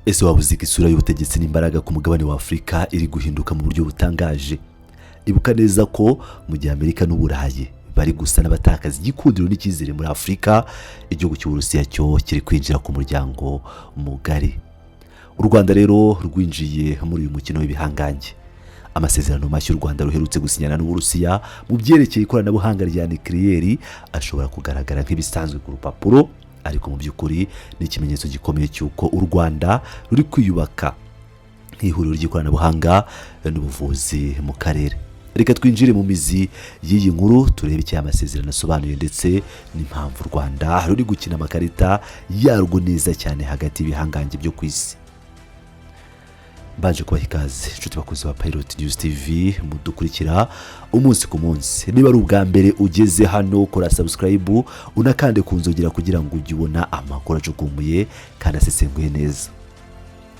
ese waba uzi ko isura y'ubutegetsi n'imbaraga ku mugabane wa Afurika iri guhinduka mu buryo butangaje? Ibuka neza ko mu gihe Amerika n'Uburayi bari gusa n'abatakaza igikundiro n'icyizere muri Afurika, igihugu cy'Uburusiya cyo kiri kwinjira ku muryango mugari. U Rwanda rero rwinjiye muri uyu mukino w'ibihangange. Amasezerano mashya u Rwanda ruherutse gusinyana n'Uburusiya mu byerekeye ikoranabuhanga rya nucleaire ashobora kugaragara nk'ibisanzwe ku rupapuro, ariko mu by'ukuri ni ikimenyetso gikomeye cy'uko u Rwanda ruri kwiyubaka nk'ihuriro ry'ikoranabuhanga n'ubuvuzi mu karere. Reka twinjire mu mizi y'iyi nkuru turebe icyo amasezerano asobanuye ndetse n'impamvu u Rwanda ruri gukina amakarita yarwo neza cyane hagati y'ibihangange byo ku isi. Baje kubaha ikaze inshuti bakozi ba Pilot News TV mudukurikira umunsi ku munsi. Niba ari ubwa mbere ugeze hano, kora subscribe unakande ku nzogera kugira ngo ujye ubona amakuru acukumbuye kandi asesenguye neza.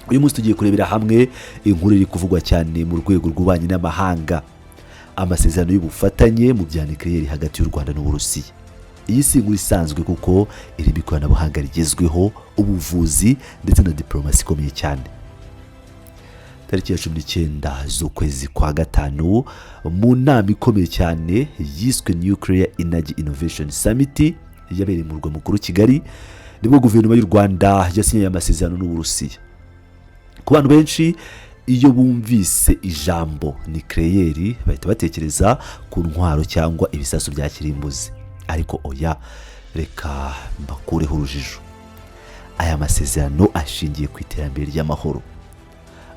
Uyu munsi tugiye kurebera hamwe inkuru iri kuvugwa cyane mu rwego rw'ububanyi n'amahanga, amasezerano y'ubufatanye mu bya nucleaire hagati y'u Rwanda n'Uburusiya. Iyi si inkuru isanzwe kuko irimo ikoranabuhanga rigezweho, ubuvuzi ndetse na diplomasi ikomeye cyane. Tariki ya 19 z'ukwezi kwa gatanu mu nama ikomeye cyane yiswe Nuclear Energy Innovation Summit yabereye mu murwa mukuru Kigali, nibwo guverinoma y'u Rwanda yasinye amasezerano n'Uburusiya. Ku bantu benshi iyo bumvise ijambo nucleaire bahita batekereza ku ntwaro cyangwa ibisasu bya kirimbuzi, ariko oya, reka mbakureho urujijo. Aya masezerano ashingiye ku iterambere ry'amahoro.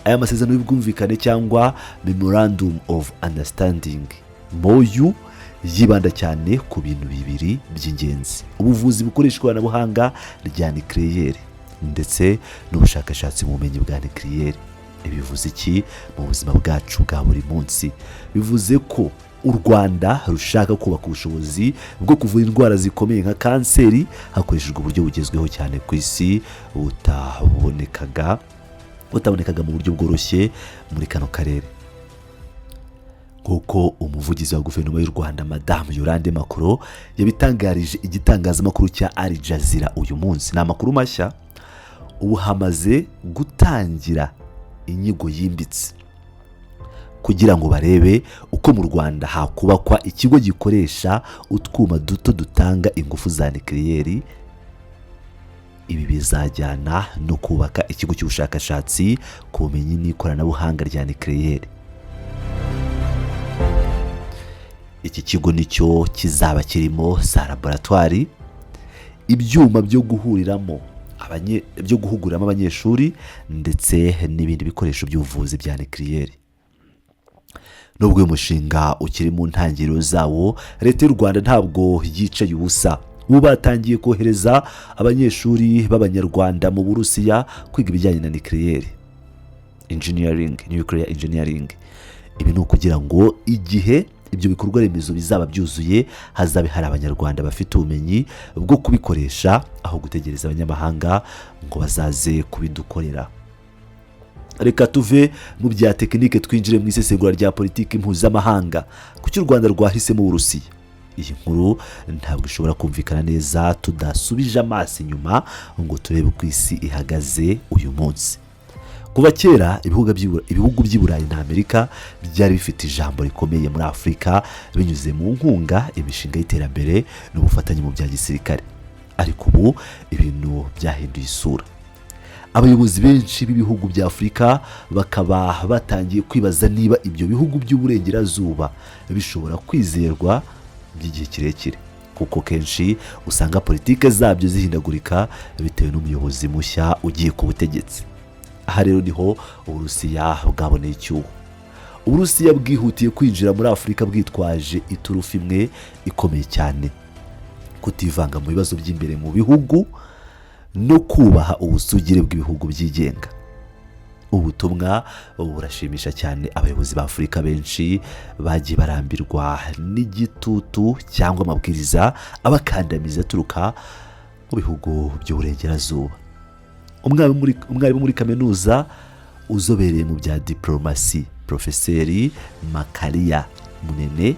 Aya masezerano y'ubwumvikane cyangwa Memorandum of Understanding MOU yibanda cyane ku bintu bibiri by'ingenzi: ubuvuzi bukoresha ikoranabuhanga rya nucleaire ndetse n'ubushakashatsi mu bumenyi bwa nucleaire. Ibi bivuze iki mu buzima bwacu bwa buri munsi? Bivuze ko u Rwanda rushaka kubaka ubushobozi bwo kuvura indwara zikomeye nka kanseri hakoreshejwe uburyo bugezweho cyane ku isi butabonekaga mu buryo bworoshye muri kano karere. Nk'uko umuvugizi wa guverinoma y'u Rwanda Madamu Yolande Makoro yabitangarije igitangazamakuru cya Al Jazeera uyu munsi, ni amakuru mashya. Ubu hamaze gutangira inyigo yimbitse kugira ngo barebe uko mu Rwanda hakubakwa ikigo gikoresha utwuma duto dutanga ingufu za nucleaire. Ibi bizajyana no kubaka ikigo cy'ubushakashatsi ku bumenyi n'ikoranabuhanga rya nucleaire. Iki kigo nicyo kizaba kirimo za laboratoire, ibyuma byo guhuguriramo abanyeshuri ndetse n'ibindi bikoresho by'ubuvuzi bya nucleaire. Nubwo uyu mushinga ukiri mu ntangiriro zawo, leta y'u Rwanda ntabwo yicaye ubusa. Ubu batangiye kohereza abanyeshuri b'Abanyarwanda mu Burusiya kwiga ibijyanye na nuclear engineering. Ibi ni ukugira ngo igihe ibyo bikorwa remezo bizaba byuzuye hazabe hari Abanyarwanda bafite ubumenyi bwo kubikoresha aho gutegereza abanyamahanga ngo bazaze kubidukorera. Reka tuve mu bya tekinike twinjire mu isesengura rya politiki mpuzamahanga. Kuki u Rwanda rwahisemo Uburusiya? Iyi nkuru ntabwo ishobora kumvikana neza tudasubije amaso inyuma ngo turebe uko isi ihagaze uyu munsi. Kuva kera ibihugu by'i Burayi na Amerika byari bifite ijambo rikomeye muri Afurika binyuze mu nkunga, imishinga y'iterambere n'ubufatanye mu bya gisirikare. Ariko ubu ibintu byahinduye isura. Abayobozi benshi b'ibihugu bya Afurika bakaba batangiye kwibaza niba ibyo bihugu by'uburengerazuba bishobora kwizerwa by'igihe kirekire, kuko kenshi usanga politike zabyo zihindagurika bitewe n'umuyobozi mushya ugiye ku butegetsi. Aha rero niho Uburusiya bwaboneye icyuho. Uburusiya bwihutiye kwinjira muri Afurika bwitwaje iturufu imwe ikomeye cyane: kutivanga mu bibazo by'imbere mu bihugu no kubaha ubusugire bw'ibihugu byigenga. Ubutumwa burashimisha cyane abayobozi ba Afurika benshi bagiye barambirwa n'igitutu cyangwa amabwiriza abakandamiza aturuka mu bihugu by'uburengerazuba. Umwarimu muri kaminuza uzobereye mu bya diplomasi Profeseri Makaria Munene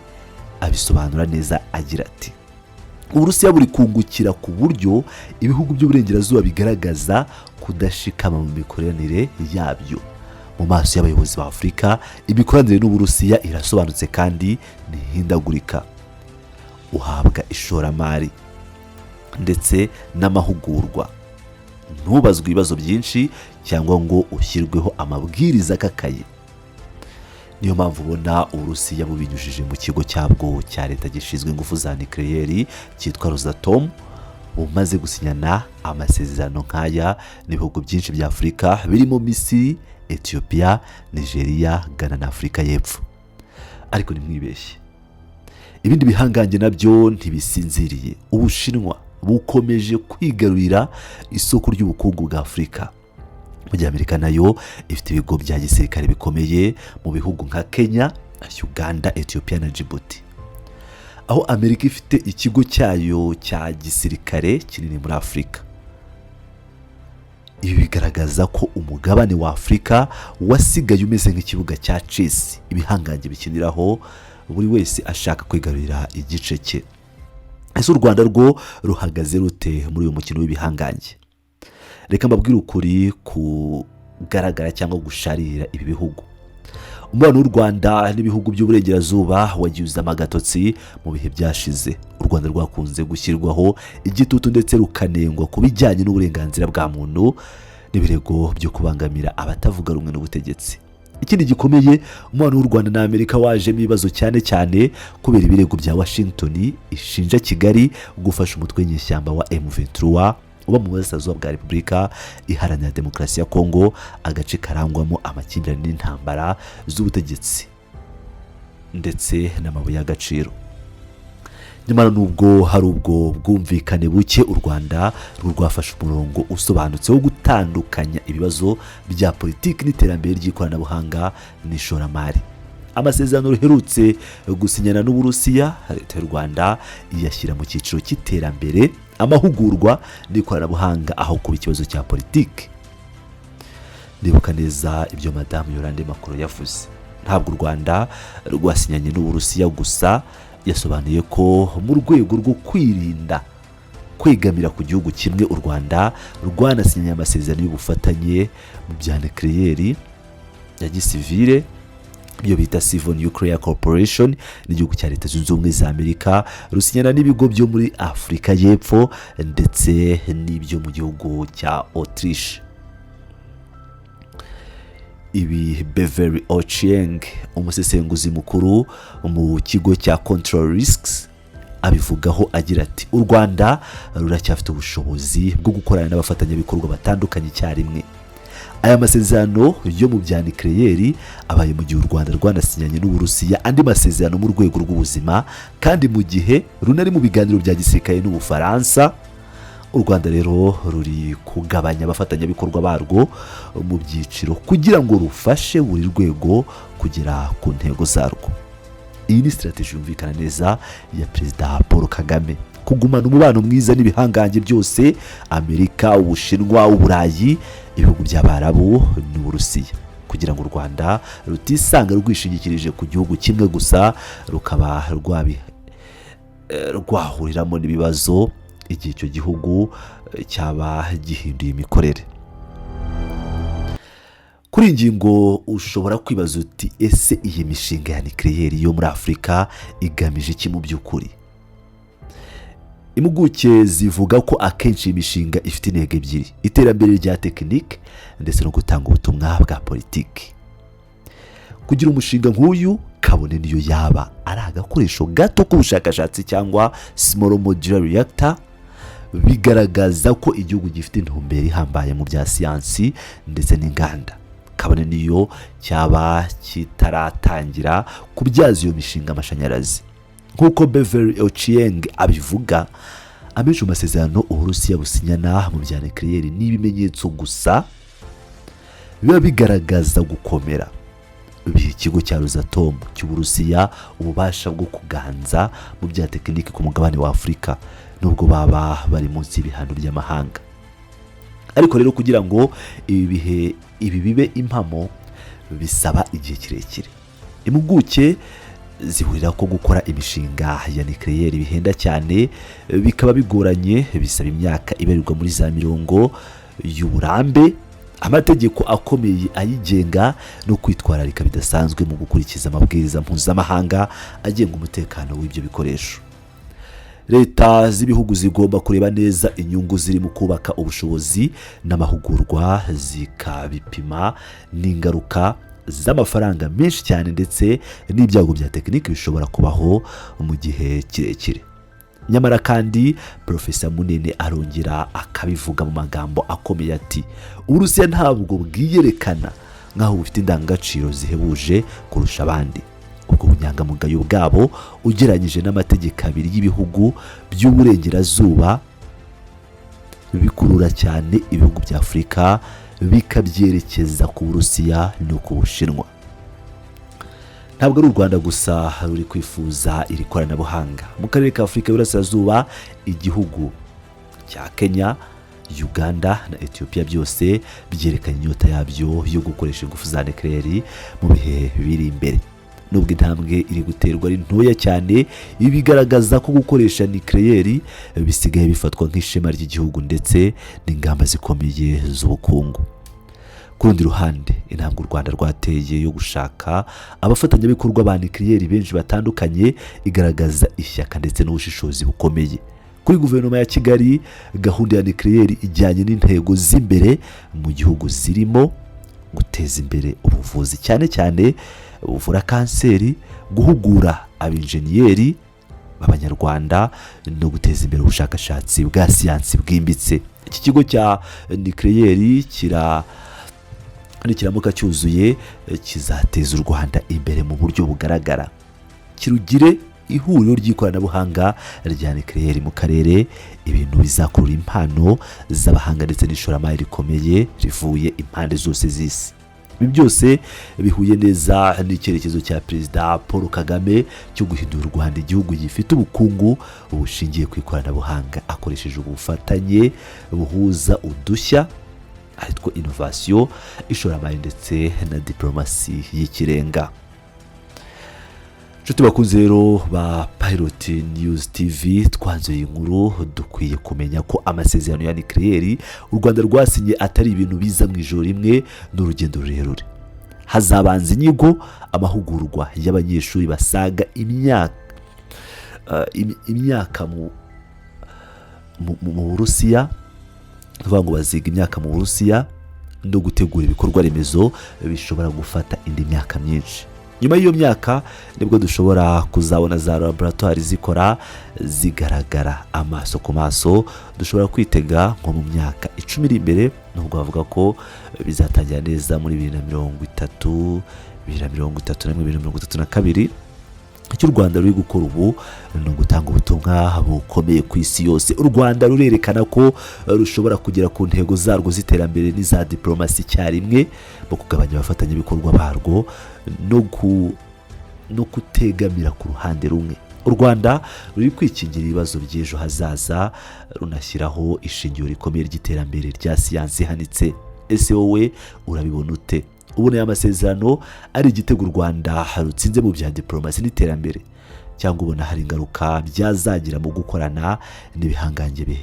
abisobanura neza agira ati: uburusiya buri kungukira ku buryo ibihugu by'uburengerazuba bigaragaza kudashikama mu mikoranire yabyo. Mu maso y'abayobozi ba Afurika imikoranire n'uburusiya irasobanutse kandi ntihindagurika. Uhabwa ishoramari ndetse n'amahugurwa, ntubazwe ibibazo byinshi cyangwa ngo ushyirweho amabwiriza akakaye. Niyo mpamvu ubona uburusiya bubinyujije mu kigo cyabwo cya leta gishinzwe ingufu za nucleaire cyitwa Rosatom, bumaze gusinyana amasezerano nk'aya n'ibihugu byinshi bya Afurika birimo Misiri, Ethiopia, Nigeria, Ghana na Afurika y'Epfo. Ariko nimwibeshye, ibindi bihangange nabyo ntibisinziriye. Ubushinwa bukomeje kwigarurira isoko ry'ubukungu bwa Afurika. Mu gihe Amerika nayo ifite ibigo bya gisirikare bikomeye mu bihugu nka Kenya, Uganda, Ethiopia na Djibouti. Aho Amerika ifite ikigo cyayo cya gisirikare kinini muri Afurika. Ibi bigaragaza ko umugabane wa Afurika wasigaye umeze nk'ikibuga cya chess ibihangange bikiniraho, buri wese ashaka kwigarurira igice cye. Ese u Rwanda rwo ruhagaze rute muri uyu mukino w'ibihangange? Reka mbabwire ukuri kugaragara cyangwa gusharira ibi bihugu. Umubano w'u Rwanda n'ibihugu by'uburengerazuba wagiye uzamo agatotsi mu bihe byashize. U Rwanda rwakunze gushyirwaho igitutu ndetse rukanengwa ku bijyanye n'uburenganzira bwa muntu n'ibirego byo kubangamira abatavuga rumwe n'ubutegetsi. Ikindi gikomeye, umubano w'u Rwanda na Amerika wajemo ibibazo cyane cyane kubera ibirego bya Washington ishinja Kigali gufasha umutwe w'inyeshyamba wa M23 uba mu burasirazuba bwa Repubulika Iharanira Demokarasi ya Kongo, agace karangwamo amakimbirane n'intambara z'ubutegetsi ndetse n'amabuye y'agaciro. Nyamara nubwo hari ubwo bwumvikane buke, u Rwanda rwafashe umurongo usobanutse wo gutandukanya ibibazo bya politiki n'iterambere ry'ikoranabuhanga n'ishoramari. Amasezerano ruherutse gusinyana n'Uburusiya, leta y'u Rwanda iyashyira mu cyiciro cy'iterambere, amahugurwa n'ikoranabuhanga aho kuba ikibazo cya politiki. Ndibuka neza ibyo Madamu Yolande Macron yavuze. Ntabwo u Rwanda rwasinyanye n'Uburusiya gusa, yasobanuye ko mu rwego rwo kwirinda kwegamira ku gihugu kimwe, u Rwanda rwanasinyanye amasezerano y'ubufatanye mu bya nucleaire ya gisivile, ibyo bita Civil Nuclear Corporation, n'igihugu cya Leta Zunze Ubumwe za Amerika, rusinyana n'ibigo byo muri Afurika y'Epfo ndetse n'ibyo mu gihugu cya Autriche. Ibi Beverly Ochieng, umusesenguzi mukuru mu kigo cya Control Risks, abivugaho agira ati u Rwanda ruracyafite ubushobozi bwo gukorana n'abafatanyabikorwa batandukanye icyarimwe. Aya masezerano yo mu bya nucleaire abaye mu gihe u Rwanda rwanasinyanye n'Uburusiya andi masezerano mu rwego rw'ubuzima, kandi mu gihe runari mu biganiro bya gisirikare n'Ubufaransa. U Rwanda rero ruri kugabanya abafatanyabikorwa barwo mu byiciro kugira ngo rufashe buri rwego kugera ku ntego zarwo. Iyi ni strategy yumvikana neza ya Perezida Paul Kagame, kugumana umubano mwiza n'ibihangange byose: Amerika, Ubushinwa, Uburayi, ibihugu by'Abarabu n'Uburusiya, kugira ngo u Rwanda rutisanga rwishingikirije ku gihugu kimwe gusa, rukaba rwahuriramo n'ibibazo igihe icyo gihugu cyaba gihinduye imikorere. Kuri iyi ngingo ushobora kwibaza uti ese iyi mishinga ya nucleaire yo muri Afurika igamije iki mu by'ukuri? Impuguke zivuga ko akenshi iyi mishinga ifite intego ebyiri: iterambere rya tekinike ndetse no gutanga ubutumwa bwa politiki. Kugira umushinga nk'uyu, kabone niyo yaba ari agakoresho gato k'ubushakashatsi cyangwa small modular reactor, bigaragaza ko igihugu gifite intumbero ihambaye mu bya siyansi ndetse n'inganda, kabone niyo cyaba kitaratangira kubyaza iyo mishinga amashanyarazi. Nk'uko Beverly Ochieng abivuga, amenshi mu masezerano Uburusiya businyana mu bya nucleaire ni ibimenyetso gusa biba bigaragaza gukomera biha ikigo cya Rosatom cy'Uburusiya ububasha bwo kuganza mu bya tekiniki ku mugabane wa Afurika, nubwo baba bari munsi y'ibihano by'amahanga. Ariko rero kugira ngo ibi bibe impamo bisaba igihe kirekire. Impuguke zihurira ko gukora imishinga ya nucleaire bihenda cyane, bikaba bigoranye, bisaba imyaka ibarirwa muri za mirongo y'uburambe, amategeko akomeye ayigenga no kwitwararika bidasanzwe mu gukurikiza amabwiriza mpuzamahanga agenga umutekano w'ibyo bikoresho. Leta z'ibihugu zigomba kureba neza inyungu ziri mu kubaka ubushobozi n'amahugurwa, zikabipima n'ingaruka z'amafaranga menshi cyane ndetse n'ibyago bya tekiniki bishobora kubaho mu gihe kirekire. Nyamara kandi Profesa Munene arongera akabivuga mu magambo akomeye ati Uburusiya ntabwo bwiyerekana nk'aho bufite indangagaciro zihebuje kurusha abandi. Ubwo bunyangamugayo bwabo ugereranyije n'amategeko abiri y'ibihugu by'uburengerazuba bikurura cyane ibihugu bya Afurika bikabyerekeza ku Burusiya no ku Bushinwa. Ntabwo ari u Rwanda gusa ruri kwifuza iri koranabuhanga. Mu karere ka Afurika y'Uburasirazuba, igihugu cya Kenya, Uganda na Ethiopia byose byerekanye inyota yabyo yo gukoresha ingufu za nucleaire mu bihe biri imbere. Nubwo intambwe iri guterwa ari ntoya cyane, ibi bigaragaza ko gukoresha nucleaire bisigaye bifatwa nk'ishema ry'igihugu ndetse n'ingamba zikomeye z'ubukungu. Ku rundi ruhande, intambwe u Rwanda rwateye yo gushaka abafatanyabikorwa ba nucleaire benshi batandukanye igaragaza ishyaka ndetse n'ubushishozi bukomeye. Kuri guverinoma ya Kigali, gahunda ya nucleaire ijyanye n'intego z'imbere mu gihugu zirimo guteza imbere ubuvuzi cyane cyane buvura kanseri, guhugura abenjeniyeri b'Abanyarwanda no guteza imbere ubushakashatsi bwa siyansi bwimbitse. Iki kigo cya nucleaire nikiramuka cyuzuye kizateza u Rwanda imbere mu buryo bugaragara, kirugire ihuriro ry'ikoranabuhanga rya nucleaire mu karere, ibintu bizakurura impano z'abahanga ndetse n'ishoramari rikomeye rivuye impande zose z'isi. Ibi byose bihuye neza n'icyerekezo cya Perezida Paul Kagame cyo guhindura u Rwanda igihugu gifite ubukungu bushingiye ku ikoranabuhanga akoresheje ubufatanye buhuza udushya aritwo innovation, ishoramari ndetse na diplomasi y'ikirenga. Nshuti bakunze rero ba Pilot News TV, twanzuye inkuru dukwiye kumenya ko amasezerano ya nucleaire u Rwanda rwasinye atari ibintu biza mu ijoro rimwe n'urugendo rurerure. Hazabanza inyigo, amahugurwa y'abanyeshuri basaga imyaka mu Burusiya, tuvuga ngo baziga imyaka mu Burusiya no gutegura ibikorwa remezo bishobora gufata indi myaka myinshi. Nyuma y'iyo myaka nibwo dushobora kuzabona za laboratoire zikora zigaragara amaso ku maso. Dushobora kwitega nko mu myaka 10 iri imbere, nubwo bavuga ko bizatangira neza muri 2030, 2032. Icyo u Rwanda ruri gukora ubu ni ugutanga ubutumwa bukomeye ku isi yose. U Rwanda rurerekana ko rushobora kugera ku ntego zarwo z'iterambere n'iza diplomasi icyarimwe mu kugabanya abafatanyabikorwa barwo no kutegamira ku ruhande rumwe. U Rwanda ruri kwikingira ibibazo by'ejo hazaza, runashyiraho ishingiro rikomeye ry'iterambere rya siyansi ihanitse. Ese wowe urabibona ute? Ubona aya masezerano ari igitego u Rwanda rutsinze mu bya diplomasi n'iterambere, cyangwa ubona hari ingaruka byazagira mu gukorana n'ibihangange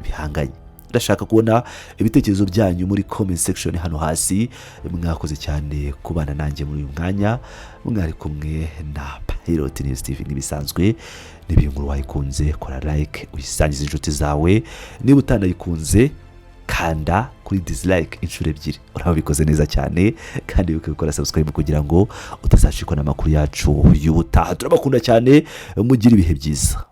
bihanganye? Ndashaka kubona ibitekerezo byanyu muri comment section hano hasi. Mwakoze cyane kubana nanjye muri uyu mwanya, mwari kumwe na Pilot News TV. Nibisanzwe niba inkuru wayikunze, kora like, uyisangize inshuti zawe. Niba utanayikunze, kanda kuri dislike inshuro 2. Urabikoze neza cyane, kandi ukabikora subscribe kugira ngo utazashikwa n'amakuru yacu y'ubutaha. Turabakunda cyane, mugire ibihe byiza.